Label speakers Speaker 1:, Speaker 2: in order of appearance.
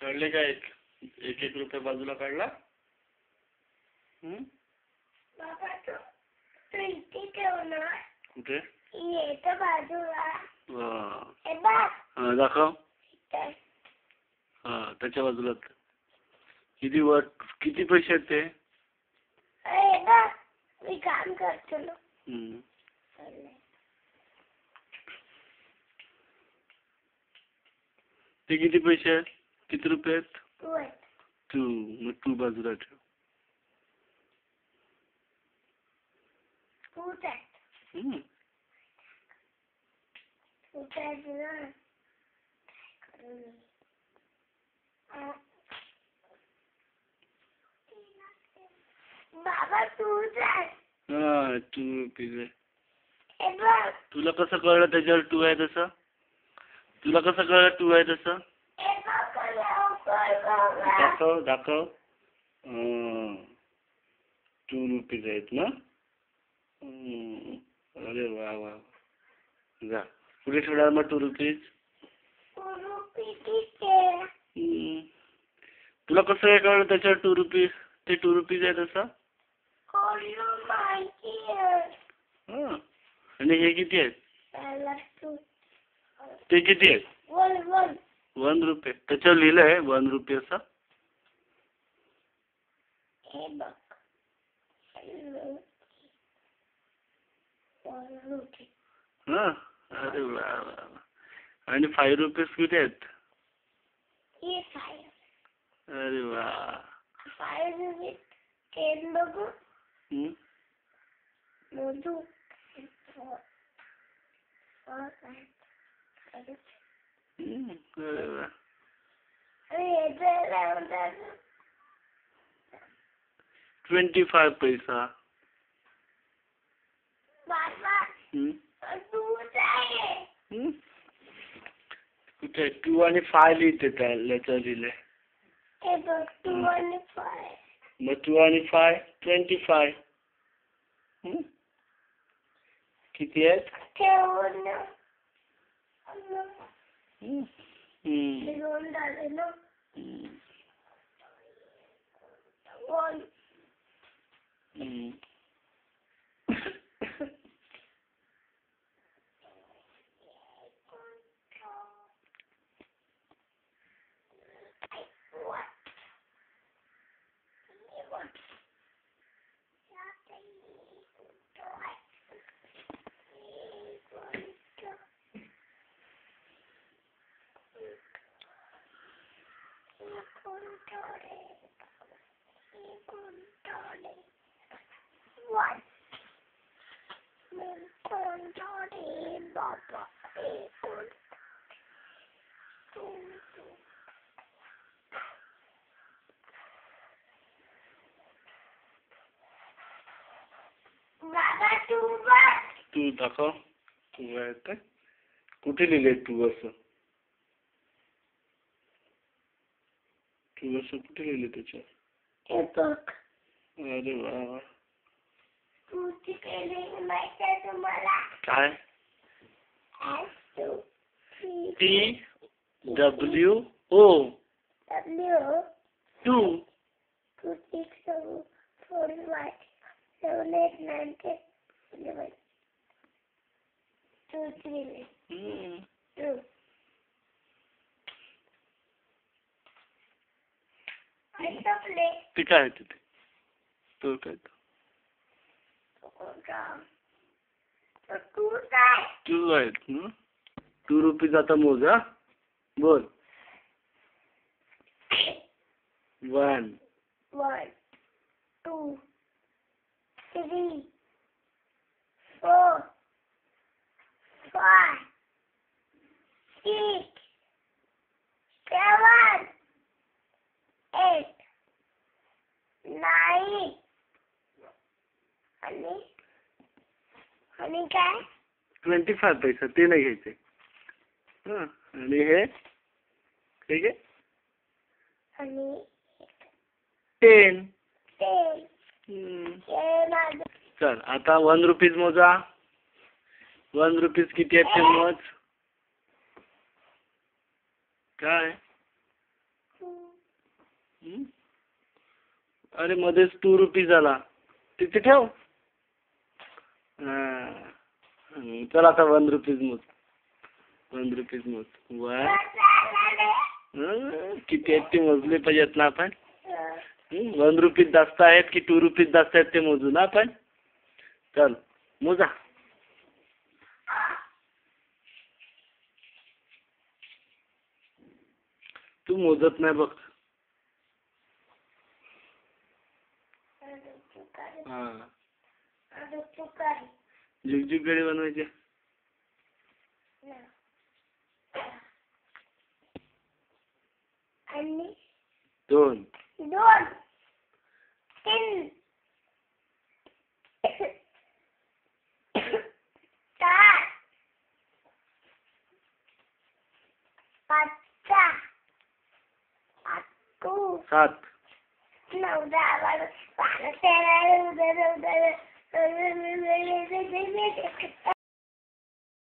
Speaker 1: काढले का एक एक रुपये बाजूला काढला?
Speaker 2: बाबा तू इथे ठेव ना.
Speaker 1: कुठे?
Speaker 2: इथे बाजूला. हे बघ.
Speaker 1: हा दाखव. हा त्याच्या बाजूला. किती पैसे आहेत ते?
Speaker 2: हे बघ मी काम करतो ना.
Speaker 1: ते किती पैसे आहेत? किती रुपये आहेत?
Speaker 2: 2 आहेत.
Speaker 1: मग 2 बाजूला ठेव.
Speaker 2: 2 आहेत. 2 आहेत ना. बाबा 2 आहेत.
Speaker 1: हा 2 रुपीज आहे.
Speaker 2: हे बघ.
Speaker 1: तुला कसं कळलं त्याच्यावर 2 आहे तसं? तुला कसं कळलं 2 आहे तसं? दाखव. 2 रुपीज आहेत ना. अरे वा वा. जा पुढे ठेवणार मग 2 रुपीज. तुला कसं काय कळलं त्याच्यावर 2 रुपीज? ते 2 रुपीज आहे तसं? आणि हे किती आहेत? ते किती आहेत? 1 रुपये. त्याच्यावर लिहिलं आहे 1 रुपये असं. हा अरे वा वा. आणि 5 रुपीज किती आहेत? अरे वा.
Speaker 2: 5 रुपीज 10 बघू. मोजू.
Speaker 1: अरे वा. 25 पैसा. कुठे 2 आणि 5 लिहिते त्याला लिहिले.
Speaker 2: 2 आणि 5.
Speaker 1: मग 2 आणि 5 25. किती आहेत? तू दाखव. 2 आहेत. कुठे लिहिले 2 असं? 2 असं कुठे लिहिले त्याच्यावर? अरे वा. काय? TWO 2.
Speaker 2: 2, 6, 7, 4, 5, 7, 8, 9, 10, 11, 2, 3, 2.
Speaker 1: ते काय तिथे? तो काय? 2 आहेत ना. 2 रुपीज आता मोज. हा बोल. 1
Speaker 2: 2 3 4 5 6 7 8 9 आणि काय?
Speaker 1: 25 पैसा. ते नाही घ्यायचे. आणि हे ठीक आहे.
Speaker 2: आणि
Speaker 1: 10.
Speaker 2: माझं.
Speaker 1: चल आता 1 रुपीज मोजा. 1 रुपीज किती आहेत ते मोज. काय?
Speaker 2: 2
Speaker 1: हं? अरे मध्येच 2 रुपीज आला, तिथे ठेव. चल आता 1 रुपीज मोज. 1 रुपीज मोज. 1 किती आहेत ते मोजले पाहिजेत ना आपण. 1 रुपीज जास्त आहेत की 2 रुपीज जास्त आहेत ते मोजू ना आपण. चल मोजा. तू मोजत नाही बघ. झुकझुक गडी बनवायचे.
Speaker 2: आणि
Speaker 1: 2
Speaker 2: 2 3 4 5
Speaker 1: 7
Speaker 2: 9 10 11 12 13